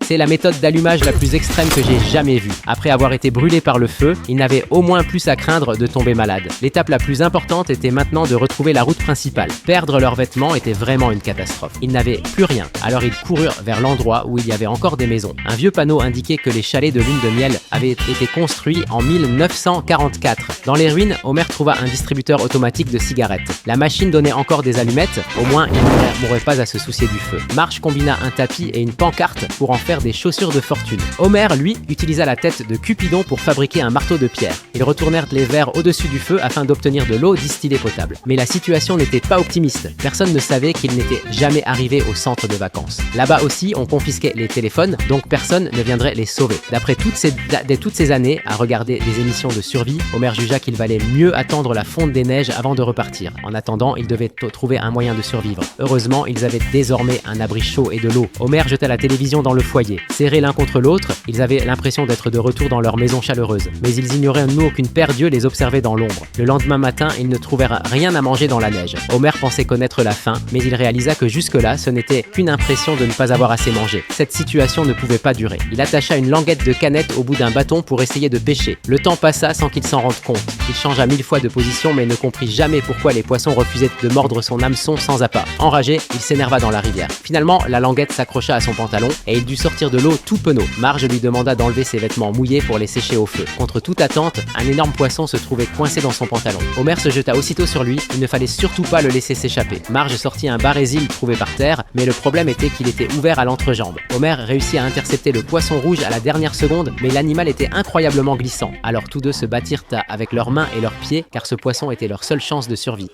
C'est la méthode d'allumage la plus extrême que j'ai jamais vue. Après avoir été brûlé par le feu, ils n'avaient au moins plus à craindre de tomber malade. L'étape la plus importante était maintenant de retrouver la route principale. Perdre leurs vêtements était vraiment une catastrophe. Ils n'avaient plus rien, alors ils coururent vers l'endroit où il y avait encore des maisons. Un vieux panneau indiquait que les chalets de lune de miel avaient été construits en 1944. Dans les ruines, Homer trouva un distributeur automatique de cigarettes. La machine donnait encore des allumettes, au moins il n'aurait pas à se soucier du feu. Marge combina un tapis et une pancarte pour en faire des chaussures de fortune. Homer, lui, utilisa la tête de Cupidon pour fabriquer un marteau de pierre. Ils retournèrent les verres au-dessus du feu afin d'obtenir de l'eau distillée potable. Mais la situation n'était pas optimiste. Personne ne savait qu'ils n'étaient jamais arrivés au centre de vacances. Là-bas aussi, on confisquait les téléphones, donc personne ne viendrait les sauver. D'après toutes ces années à regarder des émissions de survie, Homer jugea qu'il valait mieux attendre la fonte des neiges avant de repartir. En attendant, ils devaient trouver un moyen de survivre. Heureusement, ils avaient désormais un abri chaud et de l'eau. Homer jeta la télévision dans le foyer. Serrés l'un contre l'autre, ils avaient l'impression d'être de retour dans leur maison chaleureuse. Mais ils ignoraient nous qu'une paire d'yeux les observait dans l'ombre. Le lendemain matin, ils ne trouvèrent rien à manger dans la neige. Homer pensait connaître la faim, mais il réalisa que jusque-là, ce n'était qu'une impression de ne pas avoir assez mangé. Cette situation ne pouvait pas durer. Il attacha une languette de canette au bout d'un bâton pour essayer de pêcher. Le temps passa sans qu'il s'en rende compte. Il changea 1000 fois de position, mais ne comprit jamais pourquoi les poissons refusaient de mordre son hameçon sans appât. Enragé, il s'énerva dans la rivière. Finalement, la languette s'accrocha à son pantalon et il dut sortir de l'eau tout penaud. Marge lui demanda d'enlever ses vêtements mouillés pour les sécher au feu. Contre toute attente, un énorme poisson se trouvait coincé dans son pantalon. Homer se jeta aussitôt sur lui, il ne fallait surtout pas le laisser s'échapper. Marge sortit un barésil trouvé par terre, mais le problème était qu'il était ouvert à l'entrejambe. Homer réussit à intercepter le poisson rouge à la dernière seconde, mais l'animal était incroyablement glissant. Alors tous deux se battirent avec leurs mains et leurs pieds, car ce poisson était leur seule chance de survie.